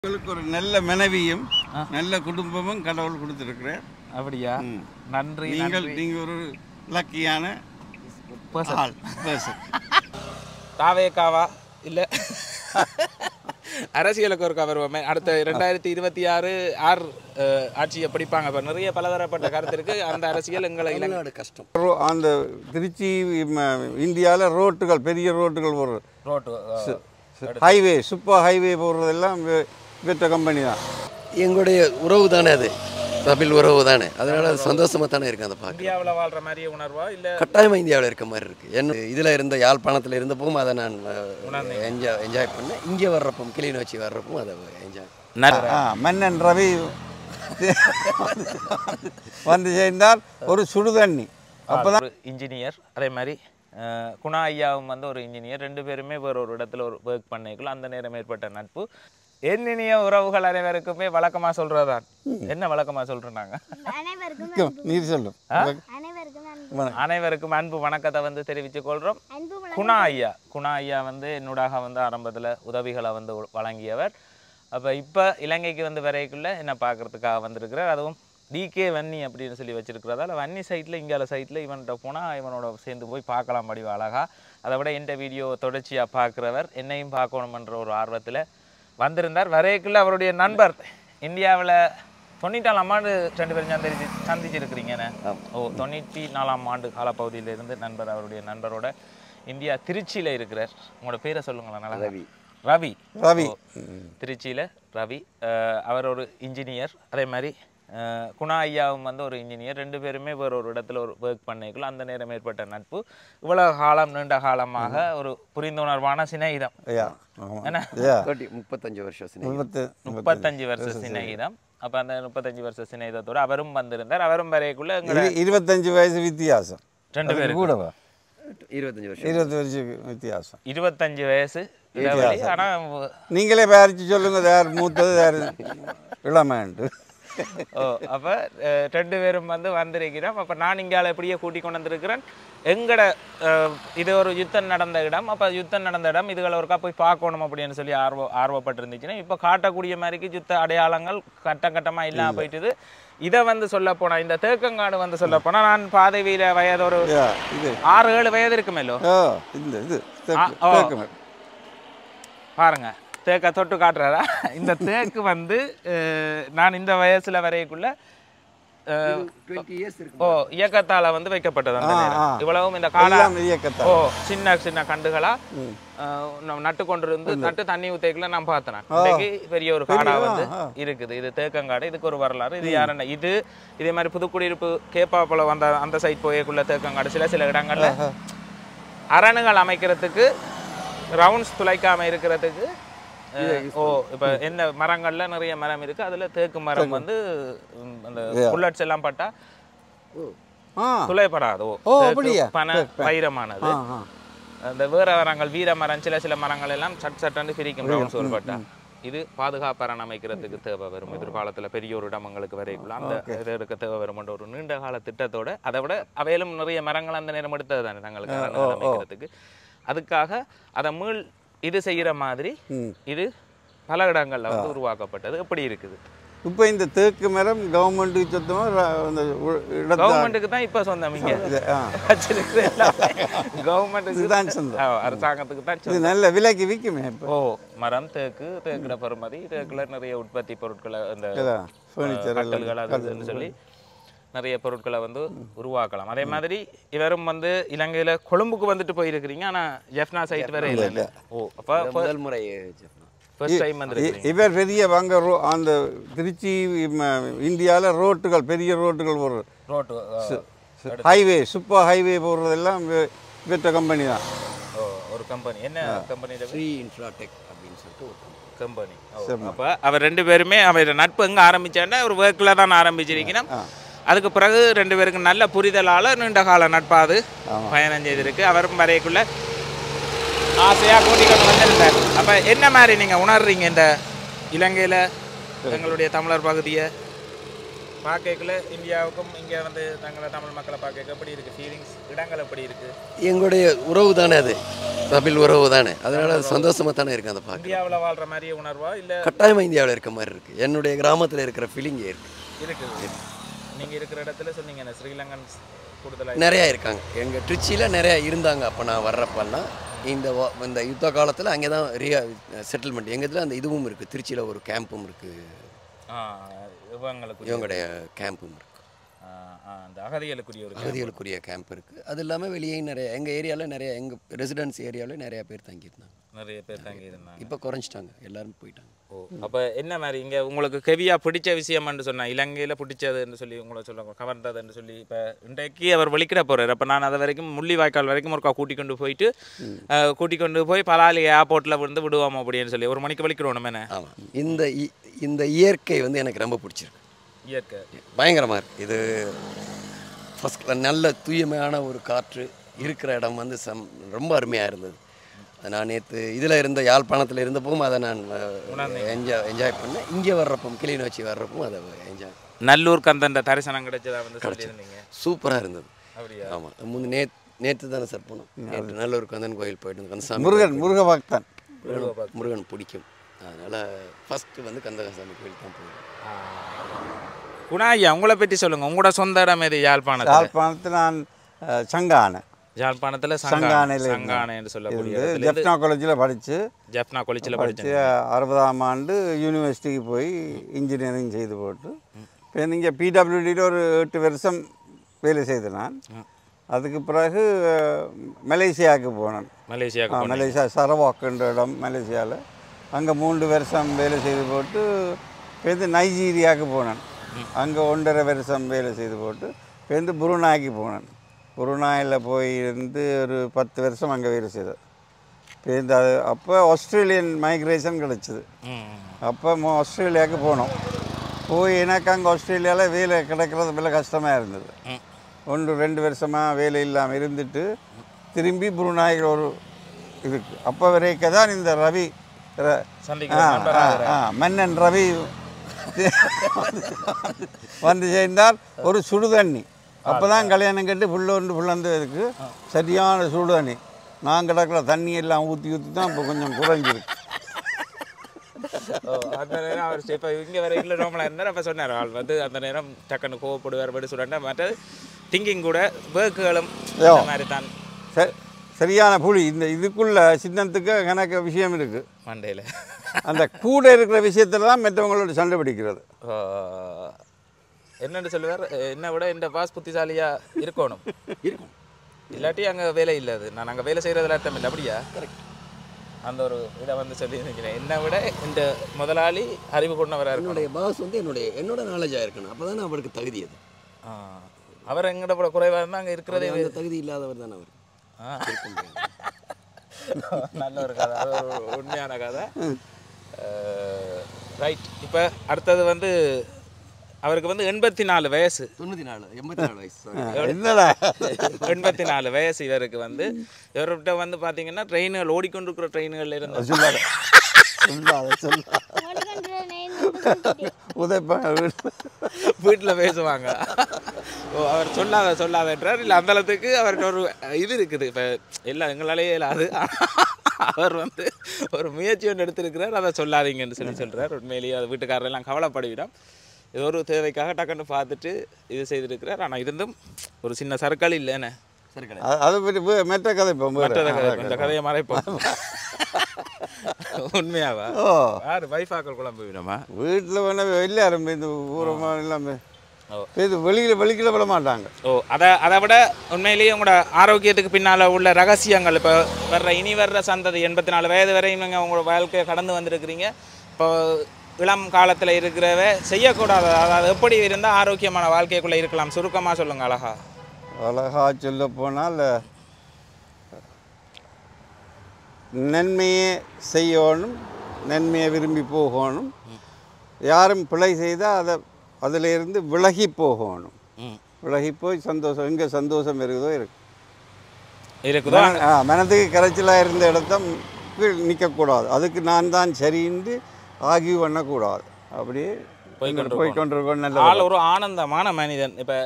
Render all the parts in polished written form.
உங்களுக்கு ஒரு நல்ல மனைவியும் நல்ல குடும்பமும் கடவுள் கொடுத்துருக்குறேன். அப்படியா? நன்றி. நீங்க ஒரு லக்கியான ஆள். தாவேக்காவா இல்லை அரசியலுக்கு ஒரு வருவோமே. அடுத்த 2026 ஆட்சியை பிடிப்பாங்க. இப்போ நிறைய பலதரப்பட்ட கருத்து இருக்கு. அந்த அரசியல் எங்களை இலங்கை கஷ்டம். அந்த திருச்சி இந்தியாவில் ரோட்டுகள் பெரிய ரோட்டுகள் போடுறது, ரோட்டு ஹைவே சூப்பர் ஹைவே போடுறதெல்லாம் பெற்ற கம்பெனி தான். எங்களுடைய உறவு தானே, அது தமிழ் உறவு தானே, அதனால அது சந்தோஷமாக தானே இருக்கு. அதை பார்க்க இந்தியாவில் வாழ்கிற மாதிரியே உணர்வா இல்லை கட்டாயமாக இந்தியாவில் இருக்க மாதிரி இருக்குது. என்ன இதில் இருந்த யாழ்ப்பாணத்தில் இருந்தப்பவும் அதை நான் என்ஜாய் பண்ணேன். இங்கே வர்றப்போ கிளிநொச்சி வர்றப்பவும் அதை என்ஜாய். மன்னன் ரவி வந்து சேர்ந்தால் ஒரு சுடுதண்ணி. அப்போதான் இன்ஜினியர். அதே மாதிரி குணா ஐயாவும் வந்து ஒரு இன்ஜினியர். ரெண்டு பேருமே வேறு ஒரு இடத்துல ஒரு ஒர்க் பண்ணிக்கலாம். அந்த நேரம் ஏற்பட்ட நட்பு. என்னிய உறவுகள் அனைவருக்குமே வழக்கமா சொல்றதான். என்ன வழக்கமா சொல்றாங்க? நீர் சொல்லும் அனைவருக்கும் அன்பு வணக்கத்தை வந்து தெரிவித்துக் கொள்றோம். குணா ஐயா வந்து என்னோடாக வந்து ஆரம்பத்துல உதவிகளை வந்து வழங்கியவர். அப்ப இப்ப இலங்கைக்கு வந்து வரைக்குள்ள என்ன பார்க்கறதுக்காக வந்திருக்கிறார். அதுவும் டிகே வன்னி அப்படின்னு சொல்லி வச்சிருக்கிறதால வன்னி சைட்ல இங்கால சைட்ல இவன்கிட்ட போனா இவனோட சேர்ந்து போய் பார்க்கலாம் முடிவு அழகா. அதை விட எந்த வீடியோ தொடர்ச்சியா பார்க்கிறவர் என்னையும் பார்க்கணுமன்ற ஒரு ஆர்வத்துல வந்திருந்தார். வரைக்குள்ள அவருடைய நண்பர் இந்தியாவில் 94ஆம் ஆண்டு 2 பேரும் சந்திச்சிருக்கிறீங்கன்னு. 94ஆம் ஆண்டு காலப்பகுதியிலிருந்து நண்பர். அவருடைய நண்பரோட இந்தியா திருச்சியில் இருக்கிறார். உங்களோட பேரை சொல்லுங்களேன். நல்லா ரவி. திருச்சியில் ரவி. அவர் ஒரு இன்ஜினியர். அதே மாதிரி குணா ஐயாவும் வந்து ஒரு இன்ஜினியர். ரெண்டு பேருமே வேறு ஒரு இடத்துல ஒரு ஒர்க் பண்ணிக்கலாம். அந்த நேரம் ஏற்பட்ட நட்பு இவ்வளவு காலம் நீண்ட காலமாக ஒரு புரிந்துணர்வான சிநேகிதம். 35 வருஷ சிநேகிதம். அப்போ அந்த 35 வருஷ சிநேகிதத்தோட அவரும் வந்திருந்தார். அவரும் வரைக்குள்ள 25 வயசு வித்தியாசம். ரெண்டு பேரும் கூடவா? 20 வருஷம் வித்தியாசம். 25 வயசு. ஆனா நீங்களே பேரிச்சு சொல்லுங்க, யார் மூத்தது யார் இளமேண்டு. அப்போ ரெண்டு பேரும் வந்து வந்திருக்கிறோம். அப்போ நான் இங்கால எப்படியே கூட்டி கொண்டு வந்திருக்கிறேன். எங்கட இது ஒரு யுத்தம் நடந்த இடம். அப்போ யுத்தம் நடந்த இடம் இதுகளை ஒருக்கா போய் பார்க்கணும் அப்படின்னு சொல்லி ஆர்வப்பட்டிருந்துச்சுன்னா இப்போ காட்டக்கூடிய மாதிரிக்கு யுத்த அடையாளங்கள் கட்டமாக இல்லாமல் போயிட்டுது. இதை வந்து சொல்ல போனா இந்த தேக்கங்காடு வந்து சொல்ல போனா நான் பாதவியில வயது ஒரு 6-7 வயது இருக்குமேலோ. பாருங்க தேக்க தொட்டு காட்டுறாரா. இந்த தேக்கு வந்து நான் இந்த வயசுல வரைக்குள்ள இயக்கத்தால வந்து வைக்கப்பட்டது. அந்த நேரம் இவ்வளவும் இந்த காலம் சின்ன சின்ன கண்டுகளா நட்டு கொண்டிருந்து நட்டு தண்ணி ஊத்தைக்குள்ள நான் பார்த்தேன். இன்னைக்கு பெரிய ஒரு காடா வந்து இருக்குது. இது தேக்கங்காடு. இதுக்கு ஒரு வரலாறு. இது யாருன்னா இதே மாதிரி புதுக்குடியிருப்பு கேப்பாப்பல வந்த அந்த சைட் போயக்குள்ள தேக்கங்காடு சில இடங்கள்ல அரணுகள் அமைக்கிறதுக்கு ரவுண்ட்ஸ் துளைக்காம இருக்கிறதுக்கு இப்ப என்ன மரங்கள்ல நிறைய மரம் இருக்கு. அதுல தேக்கு மரம் வந்து அந்த புல்லட்ஸ் எல்லாம் பட்டா துளைப்படாது. பனை வைரமானது. அந்த வேற மரங்கள் வீர மரம் சில மரங்கள் எல்லாம் சட்டன்னு பிரிக்கும் ரவுண்ட்ஸ் ஒரு பட்டா. இது பாதுகாப்பரண் அமைக்கிறதுக்கு தேவை வரும். எதிர்காலத்துல பெரிய ஒரு இடமங்களுக்கு வரைக்குள்ள அந்த இதற்கு தேவை வரும் ஒரு நீண்ட கால திட்டத்தோட. அதை விட அவையிலும் நிறைய மரங்கள் அந்த நேரம் எடுத்தது தானே தங்களுக்கு அமைக்கிறதுக்கு. அதுக்காக அதை இது செய்யற மாதிரி இது பல இடங்கள்ல வந்து உருவாக்கப்பட்டது. எப்படி இருக்குது இப்போ இந்த தேக்கு மரம் கவர்மெண்ட்டுக்கு சொந்தமா? கவர்மெண்ட்டுக்கு தான் இப்ப சொந்தம். இங்க கவர்மெண்ட்டுக்கு தான் சொந்தம், அரசாங்கத்துக்கு தான். நல்ல விலைக்கு விற்குமே மரம் தேக்குல பெறுமதி. தேக்குல நிறைய உற்பத்தி பொருட்களை அந்த கட்டல்கள் அதுன்னு சொல்லி நிறைய பொருட்களை வந்து உருவாக்கலாம். அதே மாதிரி இவரும் வந்து இலங்கையில கொழும்புக்கு வந்துட்டு போயிருக்கிறீங்க. ஆனா ஜெஃப்னா சைட் வேற இல்லை. முதல் முறை இவர் பெரிய வாங்க அந்த திருச்சி இந்தியாவில் ரோட்டுகள் பெரிய ரோட்டுகள் போடுறது, ரோட்டு ஹைவே சூப்பர் ஹைவே போடுறதெல்லாம் பெற்ற கம்பெனி தான். ஒரு கம்பெனி. என்ன கம்பெனி? ஸ்ரீ இன்ஃப்ராடெக் அப்படின்னு சொல்லிட்டு ஒரு கம்பெனி. அப்போ அவர் ரெண்டு பேருமே அவர் நட்பு எங்கே ஆரம்பிச்சான்னா ஒரு ஒர்க்கில் தான் ஆரம்பிச்சிருக்கணும். அதுக்கு பிறகு ரெண்டு பேருக்கு நல்ல புரிதலால் நீண்ட கால நட்பாது பயணம் செய்திருக்கு. அவரும் வரைக்குள்ள ஆசையாக கூட்டிகிட்டு வந்திருந்தார். அப்போ என்ன மாதிரி நீங்கள் உணர்றீங்க இந்த இலங்கையில் எங்களுடைய தமிழர் பகுதியை பார்க்கல? இந்தியாவுக்கும் இங்கே வந்து தங்களை தமிழ் மக்களை பார்க்க எப்படி இருக்குது? ஃபீலிங்ஸ் இடங்கள் எப்படி இருக்குது? எங்களுடைய உறவு தானே, அது தமிழ் உறவு தானே, அதனால சந்தோஷமாக தானே இருக்கு அந்த பார்க்க. இந்தியாவில் வாழ்கிற மாதிரியே உணர்வா இல்லை கட்டாயமாக இந்தியாவில் இருக்க மாதிரி இருக்குது. என்னுடைய கிராமத்தில் இருக்கிற ஃபீலிங்கே இருக்குது? நீங்கள் இருக்கிற இடத்துல சொன்னீங்க ஸ்ரீலங்கன் கூடுதலாக நிறையா இருக்காங்க. எங்கள் ட்ரிச்சியில் நிறையா இருந்தாங்க. அப்போ நான் வர்றப்பன்னா இந்த யுத்த காலத்தில் அங்கே தான் செட்டில்மெண்ட். எங்கள் இதில் அந்த இதுவும் இருக்குது. திருச்சியில் ஒரு கேம்பும் இருக்குது. இவங்களுடைய கேம்பும் இருக்குது. அந்த அகதிகளுக்குரிய கேம்ப் இருக்குது. அது இல்லாமல் வெளியே நிறைய எங்கள் ஏரியாவில் நிறைய எங்கள் ரெசிடென்ஸ் ஏரியாவில் நிறையா பேர் தங்கியிருந்தாங்க. இப்போ குறைஞ்சிட்டாங்க, எல்லாரும் போயிட்டாங்க. அப்போ என்ன மாதிரி இங்கே உங்களுக்கு கெவியா பிடிச்ச விஷயம்னு சொன்னால் இலங்கையில் பிடிச்சதுன்னு சொல்லி உங்களை சொல்லுவாங்க, கவர்ந்ததுன்னு சொல்லி. இப்போ இன்றைக்கு அவர் வெளிக்கிட போகிறார். அப்போ நான் அது வரைக்கும் முள்ளிவாய்க்கால் வரைக்கும் ஒருக்கா கூட்டிக் கொண்டு போய் பலாலி ஏர்போர்ட்டில் வந்து விடுவோம் அப்படின்னு சொல்லி 1 மணிக்கு வெளிக்கிடணும். என்ன ஆமாம், இந்த இயற்கை வந்து எனக்கு ரொம்ப பிடிச்சிருக்கு. இயற்கை பயங்கரமாக இருக்குது. இது ஃபஸ்ட் நல்ல தூய்மையான ஒரு காற்று இருக்கிற இடம் வந்து ரொம்ப அருமையாக இருந்தது. நான் நேற்று இதில் யாழ்ப்பாணத்தில் இருந்தப்பவும் அதை நான் என்ஜாய் பண்ணேன். இங்கே வர்றப்போ கிளிநொச்சி வர்றப்போ அதை என்ஜாய். நல்லூர் கந்தன் தரிசனம் கிடைச்சதா வந்து சொல்லியிருந்தீங்க. சூப்பராக இருந்தது. அப்படியா? ஆமாம், நேற்று தானே சார் போனோம். நேற்று நல்லூர் கந்தன் கோயில் போயிட்டு கந்தசாமி முருகன் பிடிக்கும். அதனால் ஃபஸ்ட்டு வந்து கந்தசாமி கோயில் தான் போயிடும். குணாய்யா, உங்களை பற்றி சொல்லுங்கள். உங்களோட சொந்த இடம் எது? யாழ்ப்பாணத்தில் நான் யாழ்ப்பாணத்தில் சங்கானை என்று சொல்லக்கூடிய ஜெஃப்னா காலேஜில் படித்து 60ஆம் ஆண்டு யூனிவர்சிட்டிக்கு போய் இன்ஜினியரிங் செய்து போட்டு இப்போ இங்கே பிடபிள்யூடியில் ஒரு 8 வருஷம் வேலை செய்தேன் நான். அதுக்கு பிறகு மலேசியாவுக்கு போனேன். மலேசியா சரவாக்குன்ற இடம் மலேசியாவில். அங்கே 3 வருஷம் வேலை செய்து போட்டு இப்போ நைஜீரியாவுக்கு போனேன். அங்கே 1.5 வருஷம் வேலை செய்து போட்டு இப்போ புருனாய்க்கு போனேன். புருனாயில் போய் இருந்து ஒரு 10 வருஷம் அங்கே வேலை செய்தேன். இப்போ அது அப்போ ஆஸ்திரேலியன் மைக்ரேஷன் கிடச்சிது. அப்போ ஆஸ்திரேலியாவுக்கு போனோம். போய் எனக்கு அங்கே ஆஸ்திரேலியாவில் வேலை கிடைக்கிறது வேலை கஷ்டமாக இருந்தது. 1-2 வருஷமாக வேலை இல்லாமல் இருந்துட்டு திரும்பி புருனாய்க்கு ஒரு இதுக்கு அப்போ வரைக்கும் தான் இந்த ரவி மன்னன் ரவி வந்து சேர்ந்தால் ஒரு சுடுதண்ணி. அப்போ தான் கல்யாணம் கட்டி புள்ளந்ததுக்கு சரியான சுடுதண்ணி. நான் கிடக்கிற தண்ணி எல்லாம் ஊற்றி தான் இப்போ கொஞ்சம் குறைஞ்சிருக்கு. அந்த நேரம் அவர் இப்போ இங்கே வர இல்லை ரோமலாக இருந்தார். அப்போ சொன்னார் ஆள் வந்து அந்த நேரம் டக்குன்னு கோவப்படுவார் படி சொல்கிறேன். மற்றது திங்கிங் கூட வேர்க்குகளும் மாதிரி தான் சரியான புளி. இந்த இதுக்குள்ள சின்னத்துக்கு கணக்கு விஷயம் இருக்குது மண்டையில். அந்த கூட இருக்கிற விஷயத்தில் தான் மற்றவங்களோட சண்டை பிடிக்கிறது. என்னென்னு சொல்லுவார், என்னை விட இந்த பாஸ் புத்திசாலியாக இருக்கணும், இல்லாட்டி அங்கே வேலை இல்லை. அது நான் அங்கே வேலை செய்கிறதுல அர்த்தம் இல்லை. அப்படியா? கரெக்ட். அந்த ஒரு இதை வந்து சொல்லி நினைக்கிறேன். என்னை விட இந்த முதலாளி அறிவு கொண்டவராக இருக்கணும். என்னுடைய பாஸ் வந்து என்னோட நாலேஜாக இருக்கணும். அப்போ தானே அவருக்கு தகுதி. அது அவர் எங்கட கூட குறைவாக இருந்தால் அங்கே இருக்கிறதே தகுதி இல்லாதவர் தானே அவர். நல்ல ஒரு கதை, அது ஒரு உண்மையான கதை. ரைட். இப்போ அடுத்தது வந்து அவருக்கு வந்து 84 வயசு. 84 வயசு. என்னடா 84 வயசு இவருக்கு வந்து. இவர்கிட்ட வந்து பார்த்தீங்கன்னா ட்ரெயின்கள் ஓடிக்கொண்டிருக்கிற ட்ரெயின்கள் இருந்து வீட்டில் பேசுவாங்க. அவர் சொல்லாதன்றார். இல்லை அந்தளத்துக்கு அவர்கிட்ட ஒரு இது இருக்குது. இப்போ எல்லாம் எங்களாலேயே இல்லாது. அவர் வந்து ஒரு முயற்சி ஒன்று எடுத்திருக்கிறார். அதை சொல்லாதீங்கன்னு சொல்கிறார். உண்மையிலேயே அது வீட்டுக்காரெல்லாம் கவலைப்படுவிடும். இது ஒரு தேவைக்காக டக்குன்னு பார்த்துட்டு இது செய்திருக்கிறார். ஆனால் இருந்தும் ஒரு சின்ன சர்க்கிள் இல்லைன்னு அதை பற்றி மெட்ட கதை இந்த கதையை மறைப்போம். உண்மையாவா? யார் வைஃபாக்கள் குழம்பு விடமா வீட்டில் வேணா வெளியே ஆரம்பி இந்த ஊரமாக எல்லாமே இது வெளியில் விட மாட்டாங்க. அதை விட உண்மையிலேயே உங்களோட ஆரோக்கியத்துக்கு பின்னால் உள்ள ரகசியங்கள். இப்போ இனி வர்ற சந்ததி 84 வயது வரையும் நீங்கள் உங்களோட வாழ்க்கையை கடந்து வந்திருக்கிறீங்க. இப்போ இளம் காலத்தில் இருக்கிறவ செய்யக்கூடாது, அதாவது எப்படி இருந்தால் ஆரோக்கியமான வாழ்க்கைக்குள்ளே இருக்கலாம், சுருக்கமாக சொல்லுங்கள். அழகா சொல்ல போனால் நன்மையை செய்யணும், நன்மையை விரும்பி போகணும். யாரும் பிழை செய்தால் அதிலிருந்து விலகி போகணும். விலகி போய் சந்தோஷம் எங்கே சந்தோஷம் இருக்குதோ மனதுக்கு கரைச்சலாக இருந்த இடத்த நிற்கக்கூடாது. அதுக்கு நான் தான் சரின்னு ஆகிய பண்ணக்கூடாது. அப்படியே போய்கொண்டிருக்கோம். நல்ல ஆள் ஒரு ஆனந்தமான மனிதன். இப்போ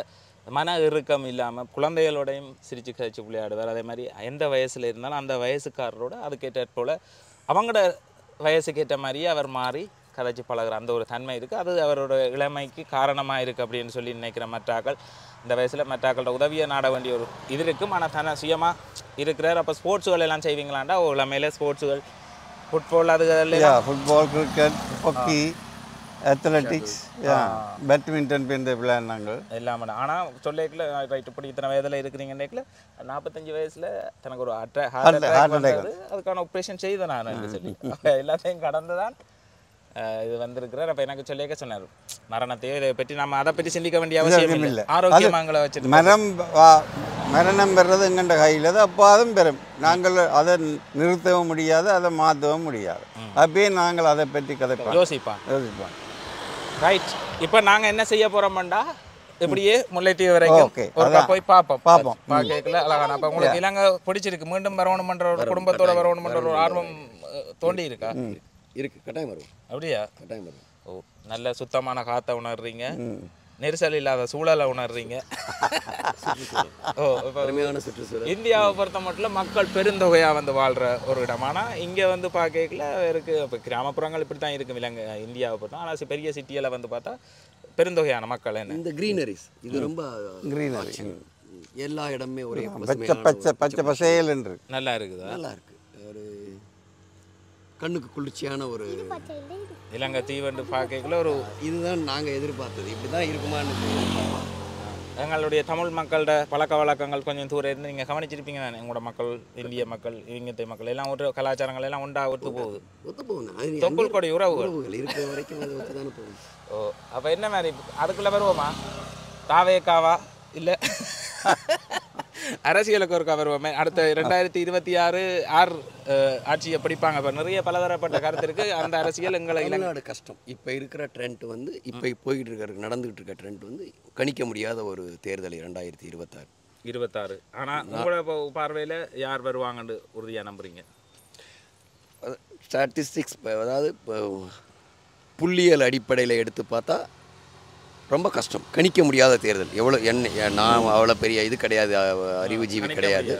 மன இறுக்கம் இல்லாமல் குழந்தைகளோடையும் சிரித்து கழிச்சு விளையாடுவார். அதே மாதிரி எந்த வயசில் இருந்தாலும் அந்த வயசுக்காரரோட அதுக்கேற்ற போல் அவங்களோட வயசுக்கேற்ற மாதிரியே அவர் மாறி கதைச்சி பழகிற அந்த ஒரு தன்மை இருக்குது. அது அவரோட இளமைக்கு காரணமாக இருக்குது அப்படின்னு சொல்லி நினைக்கிற மற்றாக்கள் இந்த வயசில் மற்றாக்களோட உதவியை நாட வேண்டிய ஒரு இது இருக்கும். ஆனால் தன்னை சுயமாக இருக்கிறார். அப்போ ஸ்போர்ட்ஸுகள் எல்லாம் செய்வீங்களாண்டா இளமையிலே ஸ்போர்ட்ஸுகள் ஃபுட்பால் அதுகள் football, cricket, hockey, athletics, badminton போன்ற விளையாடினாங்க எல்லாமே. ஆனால் சொல்லிக்கல ரைட் இப்படி இத்தனை வயதில் இருக்கிறீங்கன்னேக்கில் 45 வயசில் தனக்கு ஒரு ஹார்ட் அட்டாக் வந்தது. அதுக்கான ஆப்ரேஷன் செய்தேன் நான் சொல்லி எல்லாத்தையும் கடந்து தான் இது வந்திருக்கிறார். அப்போ எனக்கு சொல்லிக்க சொன்னார் மரணத்தையோ இதை பற்றி நம்ம அதை பற்றி சிந்திக்க வேண்டிய அவசியம் இல்லை, ஆரோக்கியமாங்களை வச்சுட்டு மரணம் பெறது எங்கண்ட கையில் தான். அப்போ அதுவும் பெறும். நாங்கள் அதை நிறுத்தவும் முடியாது, அதை மாற்றவும் முடியாது. அப்பயே நாங்கள் அதை பற்றி யோசிப்பான். ரைட். இப்போ நாங்கள் என்ன செய்ய போகிறோம்டா இப்படியே முல்லைத்தீவு வரைக்கும் போய் பார்ப்போம். பார்க்கல அழகான. அப்போ உங்களுக்கு இலங்கை பிடிச்சிருக்கு, மீண்டும் வரணுமன்ற ஒரு குடும்பத்தோட வரணுமன்ற ஒரு ஆர்வம் தோண்டி இருக்கா? இருக்கு, கட்டாயம் வரும். அப்படியா? கட்டாயம் வரும். ஓ, நல்ல சுத்தமான காற்றை உணர்றீங்க, நெரிசல் இல்லாத சூழலை உணர்றீங்க. ஓ, அருமையான சுற்றுச்சூழல். இந்தியாவை பொறுத்த மட்டும் மக்கள் பெருந்தொகையாக வந்து வாழ்கிற ஒரு இடம். ஆனால் இங்கே வந்து பார்க்கல இருக்குது. இப்போ கிராமப்புறங்கள் இப்படி தான் இருக்கும் இலங்கை இந்தியாவை பொறுத்தோம். ஆனால் பெரிய சிட்டியில் வந்து பார்த்தா பெருந்தொகையான மக்கள். என்ன இந்த க்ரீனரிஸ், இது ரொம்ப க்ரீனரி, எல்லா இடமே ஒரே பச்சை பசேல் என்று நல்லா இருக்குது. நல்லா இருக்கு. ஒரு கண்ணுக்கு குளிர்ச்சியான ஒரு இலங்கை தீவண்டு பார்க்கல ஒரு இதுதான் நாங்கள் எதிர்பார்த்தது. இப்படி தான் இருக்குமான்னு எங்களுடைய தமிழ் மக்களோட பழக்க வழக்கங்கள் கொஞ்சம் தூரம் இருந்து நீங்கள் கவனிச்சிருப்பீங்க தானே. எங்களோட மக்கள், இந்திய மக்கள், இலங்கை மக்கள் எல்லாம் ஒரு கலாச்சாரங்கள் எல்லாம் ஒத்து போகுது. தொப்புள் கொடி உறவுகள் இருக்கிற வரைக்கும் அது ஒத்து தானே போகும். ஓ, அப்போ என்ன மாதிரி அதுக்குள்ளே வருவோமா? தாவேக்காவா இல்லை அரசியலுக்கு ஒரு வருவோமே? அடுத்த 2026 ஆட்சியை படிப்பாங்க. இப்போ நிறைய பலதரப்பட்ட கருத்து இருக்குது. அந்த அரசியல் எங்களை தமிழ்நாடு கஷ்டம். இப்போ இருக்கிற ட்ரெண்ட் வந்து இப்போ போயிட்டு இருக்கிற நடந்துகிட்டு இருக்க ட்ரெண்ட் வந்து கணிக்க முடியாத ஒரு தேர்தல் 2026. ஆனால் உங்களோட பார்வையில் யார் வருவாங்கன்னு உறுதியாக நம்புறீங்க? ஸ்டாட்டிஸ்டிக்ஸ், அதாவது புள்ளியல் அடிப்படையில் எடுத்து பார்த்தா ரொம்ப கஷ்டம், கணிக்க முடியாத தேர்தல். எவ்வளோ நான் அவ்வளோ பெரிய இது கிடையாது, அறிவுஜீவி கிடையாது.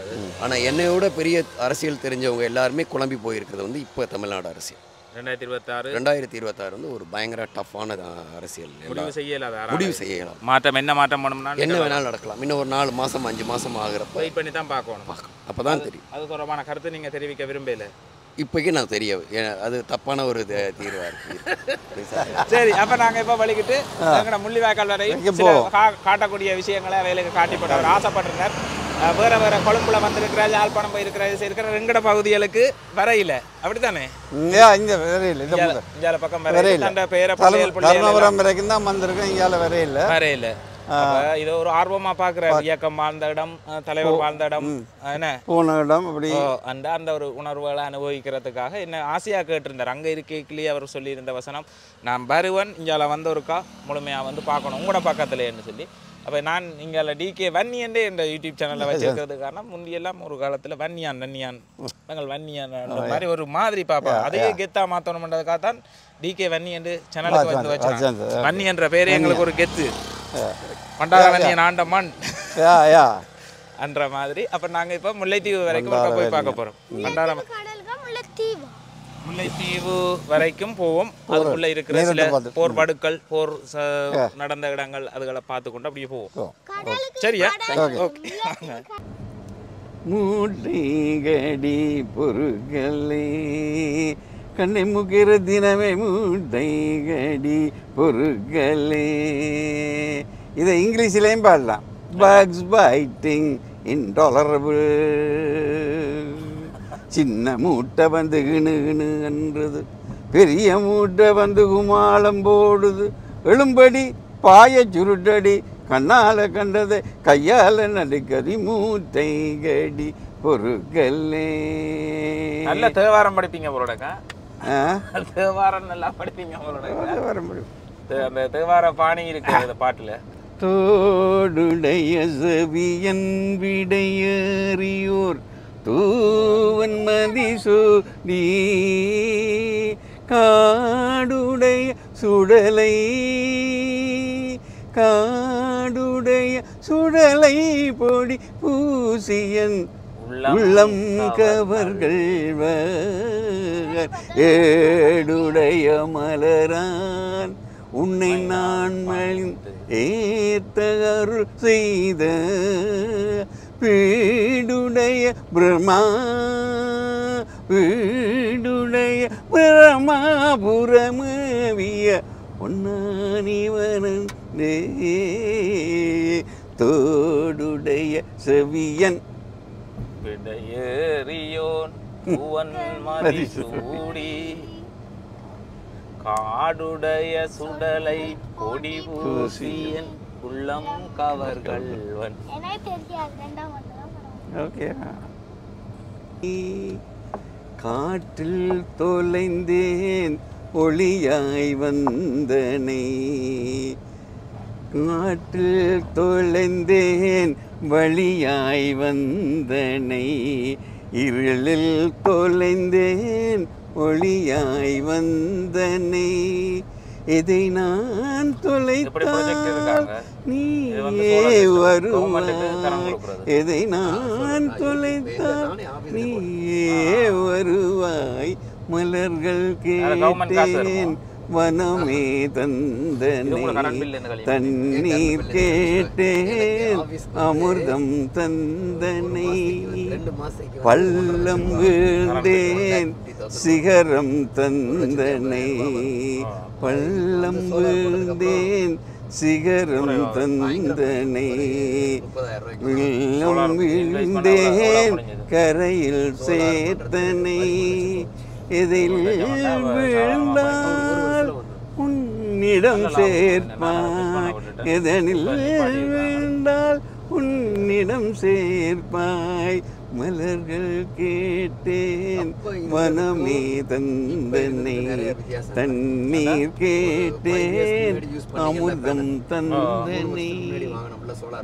ஆனால் என்னையோட பெரிய அரசியல் தெரிஞ்சவங்க எல்லாருமே குழம்பி போயிருக்கிறது வந்து இப்போ தமிழ்நாடு அரசியல் 2026 வந்து ஒரு பயங்கர டஃப்பான அரசியல். முடிவு செய்யலாம். மாற்றம் என்ன மாற்றம் பண்ணணும்னா என்ன வேணாலும் நடக்கலாம். இன்னும் ஒரு 4 மாதம் 5 மாதம் ஆகிறப்ப வெயிட் பண்ணி தான் பார்க்கணும். அப்போ தான் தெரியும். அது தொடர்பான கருத்து நீங்கள் தெரிவிக்க விரும்பல? இப்போக்கே நான் அது தப்பான ஒரு தீர்வாக இருக்குது. சரி, அப்போ நாங்கள் இப்போ வலிக்கிட்டு எங்களோட முள்ளிவாய்க்கால் வரை காட்டக்கூடிய விஷயங்களை வேலைக்கு காட்டிப்பட்டவர் ஆசைப்பட்டிருந்தார். வேறு வேறு கொழும்புல வந்திருக்கிற, யாழ்ப்பாணம் போயிருக்கிற எங்கட பகுதிகளுக்கு வரையில அப்படித்தானே? இந்தியாவில் பக்கம் வரையில பேரை வரைக்கும் தான் வந்திருக்கேன். இந்தியாவில் வரையில இது ஒரு ஆர்வமா பாக்குற இயக்கம் வாழ்ந்த இடம், தலைவர் வாழ்ந்த இடம், என்ன போன இடம், அப்படி அந்த ஒரு உணர்வுகளை அனுபவிக்கிறதுக்காக என்ன ஆசையா கேட்டிருந்தார். அங்க இருக்கைக்குள்ளேயே அவர் சொல்லியிருந்த வசனம், நான் வருவன் இங்கால வந்தவருக்கா முழுமையா வந்து பார்க்கணும் உங்களோட பக்கத்துலன்னு சொல்லி. அப்போ நான் இங்கே டிகே வன்னியன்டே இந்த யூடியூப் சேனலில் வச்சிருக்கிறது காரணம், முந்தியெல்லாம் ஒரு காலத்தில் வன்னியான் நாங்கள் வன்னியான் மாதிரி ஒரு மாதிரி பார்ப்போம். அதையே கெத்தா மாற்றணுன்றதுக்காக தான் டிகே வன்னியன் சேனலுக்கு வந்து வச்சோம். வன்னியன்ற பேரே எங்களுக்கு ஒரு கெத்து, பண்டார வன்னியன் ஆண்டமான் என்ற மாதிரி. அப்போ நாங்கள் இப்போ முல்லைத்தீவு வரைக்கும் போய் பார்க்க போகிறோம். முல்லைத்தீவு வரைக்கும் போவோம். அதுக்குள்ள இருக்கிற சில போர் வடுக்கள், போர் நடந்த இடங்கள் அதுகளை பார்த்து கொண்டு அப்படியே போவோம். சரியா? மூட்டைகடி பொருட்களே கண்ணை முகிற தினமே மூட்டைகடி பொருட்களே. இதை இங்கிலீஷ்லேயும் பாடலாம். Bugs biting intolerable. சின்ன மூட்டை வந்து கிணுகிணுன்றது, பெரிய மூட்டை வந்து குமாலம் போடுது, எழும்படி பாய சுருட்டடி கண்ணால கண்டதை கையால நடுக்கறி மூட்டை கடி பொருட்களே. நல்ல தேவாரம் படிப்பீங்க போலடக்கா? தேவாரம் நல்லா படிப்பீங்க போலடக்கா? தேவாரம் படிப்போம். அந்த தேவார பாணி இருக்கு அந்த பாட்டுல. தோடுடைய செவியன் விடையறியோர் தூவன் மதிசூடி காடுடைய சுடலை காடுடைய சுடலை பொடி பூசியன் உள்ளம் கவர்கள்வர் ஏடுடைய மலரான் உன்னை நான் ஏத்த அருள் செய்த பீடுடைய பிரம்மா பீடுடைய பிரமாபுரமவிய ஒன்னானிவனன் தோடுடைய செவியன் விடையேறியோன் பூவன் மதிசூடி காடுடைய சுடலை கொடி பூசியன் உள்ளம் கவர்கள்வன். ஓகே. காற்றில் தொலைந்தேன் ஒளியாய் வந்தனை காற்றில் தொலைந்தேன் வழியாய் வந்தனை இருளில் தொலைந்தேன் ஒளியாய் வந்தனை இதை நான் தொலைத்தால் நீயே வருவாய் இதை நான் தொலைத்தால் நீயே வருவாய் மலர்கள் கேட்டேன் வனமே தந்தனை தண்ணீர் கேட்டேன் அமிர்தம் தந்தனை பள்ளம் வீழ்ந்தேன் சிகரம் தந்தனை பள்ளம் வீழ்ந்தேன் சிகரம் தந்தனை வெள்ளம் வீழ்ந்தேன் கரையில் சேர்த்தனை இதில் வீழ்ந்தால் உன்னிடம் சேர்ப்பாய் எதனில் வீழ்ந்தால் உன்னிடம் சேர்ப்பாய் மலர்கள் கேட்டேன் வனமே தந்தனை தண்ணீர் கேட்டேன் அமிர்தம் தந்தனை.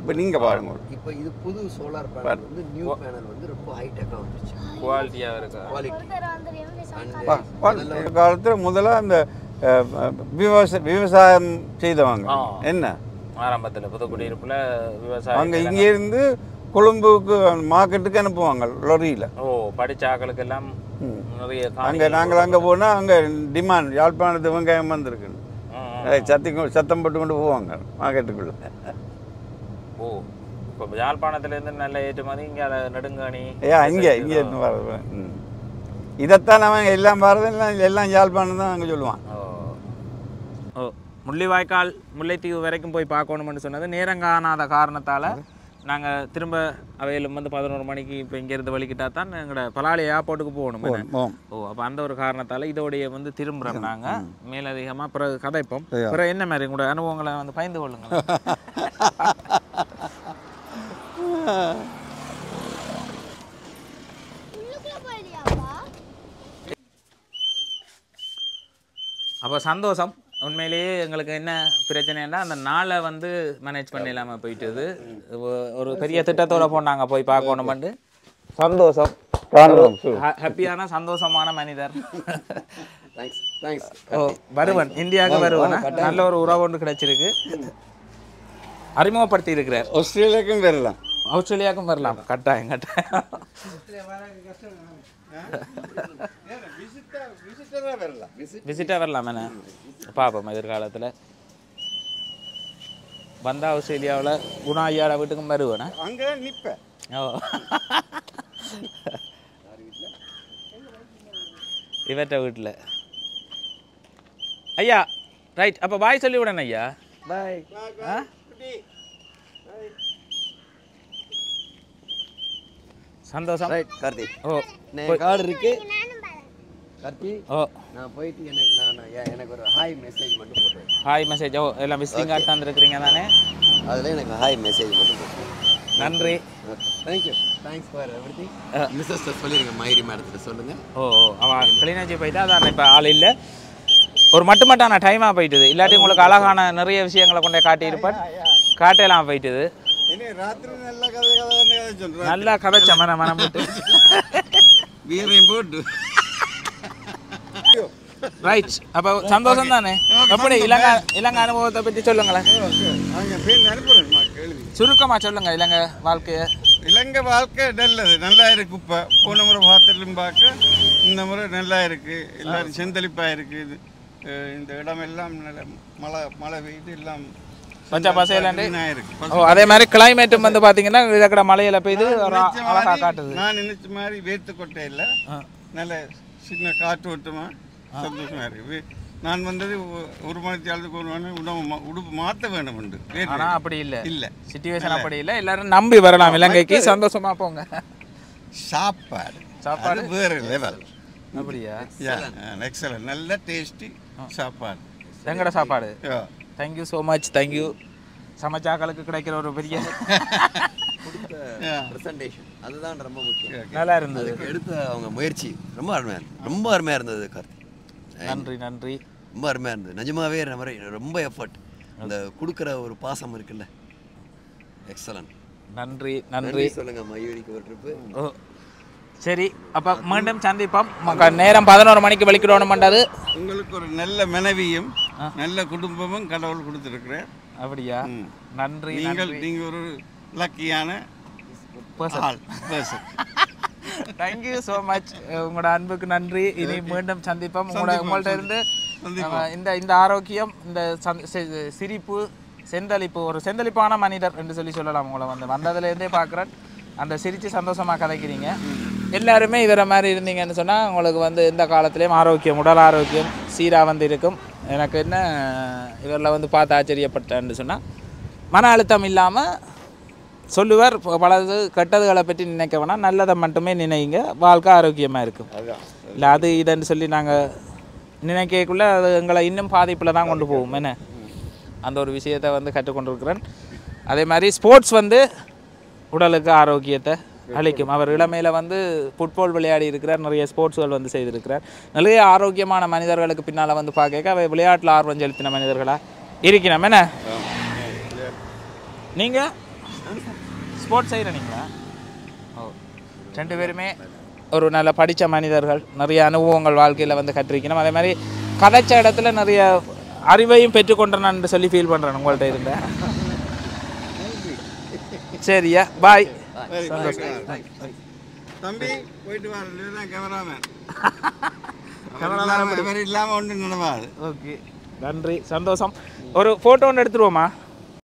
இப்போ நீங்க பாருங்க. இப்போ இது புது சோலார் பேனல் வந்து நியூ பேனல் வந்து ரொம்ப ஹைடெக்கா வந்துருச்சு. குவாலிட்டியா இருக்கு. குவாலிட்டி காலத்தில் முதல்ல அந்த விவசாயம் செய்தவங்க என்ன ஆரம்பத்தில் புதுக்குடியிருப்புல விவசாயம் அங்கே இங்கேருந்து கொழும்புக்கு மார்க்கெட்டுக்கு அனுப்புவாங்க லொரியில். ஓ படித்த ஆக்களுக்கு எல்லாம் நிறைய அங்கே நாங்கள் அங்கே போனால் அங்கே டிமாண்ட் யாழ்ப்பாணத்து வெங்காயம் வந்திருக்கு சத்தம் போட்டு கொண்டு போவாங்க மார்க்கெட்டுக்குள்ளே. ஓ இப்போ யாழ்ப்பாணத்துலேருந்து நல்ல ஏற்றுமதி இங்கே நெடுங்காணி இங்கே வர்றது இதைத்தான் அவன் எல்லாம் வர்றது எல்லாம் யாழ்ப்பாணம் தான் அங்கே சொல்லுவான். ஓ முள்ளிவாய்க்கால் முல்லைத்தீவு வரைக்கும் போய் பார்க்கணும்னு சொன்னது நேரம் காணாத காரணத்தால் நாங்கள் திரும்ப அவையிலும் வந்து 11 மணிக்கு இப்போ இங்கேருந்து வலிக்கிட்டா தான் எங்களோட பலாலி ஏர்போர்ட்டுக்கு போகணும். ஓ அப்போ அந்த ஒரு காரணத்தால் இதோடைய வந்து திரும்புகிறோம் நாங்கள் மேலதிகமாக பிறகு கதைப்போம். பிறகு என்ன மாதிரி உங்களோட அனுபவங்களை வந்து பகிர்ந்து கொள்ளுங்க. அப்போ சந்தோஷம். உண்மையிலேயே எங்களுக்கு என்ன பிரச்சனைன்னா அந்த நாளை வந்து மேனேஜ் பண்ண இல்லாமல் போயிட்டுது. ஒரு பெரிய திட்டத்தோடு போனாங்க போய் பார்க்கணுமெண்டு. சந்தோஷம். ஹாப்பியான சந்தோஷமான மனிதர். ஓ வருவன் இந்தியாவுக்கு வருவன். நல்ல ஒரு உறவு ஒன்று கிடைச்சிருக்கு. அறிமுகப்படுத்தி இருக்கிறார். ஆஸ்திரேலியாவுக்கும் வரலாம். ஆஸ்திரேலியாவுக்கும் வரலாம். கட்டாயம் கட்டாயம். விசிட்டாக வரலாம் என்ன பார்ப்போம் எதிர்காலத்தில். வந்தா ஆஸ்திரேலியாவில் குணா ஐயாட வீட்டுக்கும் வருவேண்ணா. அங்கே நிற்பேன். ஓ இவற்ற வீட்டில் ஐயா ரைட். அப்போ பாய் சொல்லி விடணும் ஐயா. பாய். சந்தோஷம். ரைட் கார்த்தி. ஓ கார்டு இருக்கு கார்த்தி. ஓ நான் போயிட்டு எனக்கு ஒரு ஹாய் மெசேஜ் மட்டும் போட்டு. Hi message. ஓ எல்லாம் விசிட்டிங் கார்டு தந்துருக்குறீங்க தானே? அதில் எனக்கு ஹாய் மெசேஜ் மட்டும் போட்டு. நன்றி. Thank you. Thanks for everything. Mrs சொல்லிடுங்க மயிரி மேடத்தில் சொல்லுங்கள். ஓ அவன் கிளீனாச்சி போயிட்டா அதான் இப்போ ஆள் இல்லை. ஒரு மட்டுமட்டான டைமாக போயிட்டுது. இல்லாட்டி உங்களுக்கு அழகான நிறைய விஷயங்களை கொண்டே காட்டியிருப்பேன். காட்டையெல்லாம் போயிட்டுது. நல்லா கதைச்ச மனம் போட்டு வீரையும் போட்டு ரைட் அப்போ சந்தோஷம் தானே எப்படி இலங்கை அனுபவத்தை பற்றி சொல்லுங்களேன் சுருக்கமாக சொல்லுங்க இலங்கை வாழ்க்கையை இலங்கை வாழ்க்கை நல்லது நல்லா இருக்கு இப்போ போன முறை பார்த்துட்டும் பார்க்க இந்த முறை நல்லா இருக்கு எல்லாரும் செந்தளிப்பாக இருக்குது இந்த இடமெல்லாம் நல்ல மழை பெய்து எல்லாம் பச்சை பசையிலாண்டு இருக்கு ஓ அதே மாதிரி கிளைமேட்டும் வந்து பார்த்தீங்கன்னா இருக்கிற மலையில பெய்து அழகாக காட்டுது நான் நினைச்ச மாதிரி வேர்த்து கொட்டை இல்லை நல்ல சின்ன காற்றோட்டமா சந்தோஷமா இருக்கு நான் வந்தது ஒரு மணித்தியாலத்துக்கு ஒரு மணி உடுப்பு மாற்ற வேண்டும் உண்டு ஆனால் அப்படி இல்லை இல்லை சிச்சுவேஷன் அப்படி இல்லை எல்லாரும் நம்பி வரலாம் இலங்கைக்கு சந்தோஷமா போங்க சாப்பாடு வேறு லெவல் அப்படியா எக்ஸலன்ட் நல்ல டேஸ்டி சாப்பாடு எங்கட சாப்பாடு தேங்க்யூ ஸோ மச் தேங்க்யூ சமைச்சாக்களுக்கு கிடைக்கிற ஒரு பெரிய ப்ரெசன்டேஷன் அதுதான் ரொம்ப முக்கியம் நல்லா இருந்தது எடுத்த அவங்க முயற்சி ரொம்ப அருமையாக இருந்தது கார்த்தி நன்றி ரொம்ப அருமையாக இருந்தது நிஜமாவே ரொம்ப எஃபர்ட் அந்த கொடுக்குற ஒரு பாசம் இருக்குல்ல எக்ஸலன்ட் நன்றி சொல்லுங்க மயூரிக்கு ஒரு ட்ரிப்பு ஓ சரி அப்போ மீண்டும் சந்திப்போம் நேரம் 11 மணிக்கு வெளிக்கிடணும் பண்ணது உங்களுக்கு ஒரு நல்ல மனைவியும் நல்ல குடும்பமும் கடவுள் கொடுத்துருக்குறேன் அப்படியா நன்றி நீங்கள் ஒரு லக்கியான பர்சன் தேங்க்யூ ஸோ மச் உங்களோட அன்புக்கு நன்றி இனி மீண்டும் சந்திப்போம் உங்கள்கிட்ட இருந்து இந்த ஆரோக்கியம் இந்த சிரிப்பு செந்தளிப்பு ஒரு செந்தளிப்பான மனிதர் என்று சொல்லலாம் உங்களை வந்ததுலேருந்தே பார்க்குறேன் அந்த சிரித்து சந்தோஷமாக கதைக்கிறீங்க எல்லாருமே இவரை மாதிரி இருந்தீங்கன்னு சொன்னால் உங்களுக்கு இந்த காலத்துலேயும் ஆரோக்கியம் உடல் ஆரோக்கியம் சீராக இருக்கும் எனக்கு என்ன இவரில் பார்த்து ஆச்சரியப்பட்டேன்னு சொன்னால் மன அழுத்தம் இல்லாமல் சொல்லுவார் பலது கெட்டதுகளை பற்றி நினைக்க வேணாம் நல்லதை மட்டுமே நினைங்க வாழ்க்கை ஆரோக்கியமாக இருக்கும் இல்லை அது இதுன்னு சொல்லி நாங்கள் நினைக்கக்குள்ளே அது எங்களை இன்னும் பாதிப்பில் தான் கொண்டு போவோம் என்ன அந்த ஒரு விஷயத்தை கற்றுக்கொண்டிருக்கிறேன் அதே மாதிரி ஸ்போர்ட்ஸ் உடலுக்கு ஆரோக்கியத்தை அளிக்கும் அவர் இளமையில் ஃபுட்பால் விளையாடி இருக்கிறார் நிறைய ஸ்போர்ட்ஸ்கள் செய்திருக்கிறார் நிறைய ஆரோக்கியமான மனிதர்களுக்கு பின்னால் பார்க்க அவை விளையாட்டில் ஆர்வம் செலுத்தின மனிதர்களாக இருக்கிறோம் என்ன நீங்கள் ஸ்போர்ட்ஸ் செய்கிறீங்களா ஓ 2 பேருமே ஒரு நல்ல படித்த மனிதர்கள் நிறைய அனுபவங்கள் வாழ்க்கையில் கற்றிருக்கணும் அதே மாதிரி கதைச்ச இடத்துல நிறைய அறிவையும் பெற்றுக்கொண்டேன்னு சொல்லி ஃபீல் பண்ணுறேன் உங்கள்கிட்ட இருந்தேன் சரியா பாய் தம்பி போயிட்டு வர கேமராமேன் இல்லாமல் ஒன்று நடவாது ஓகே நன்றி சந்தோஷம் ஒரு ஃபோட்டோ ஒன்று எடுத்துருவோமா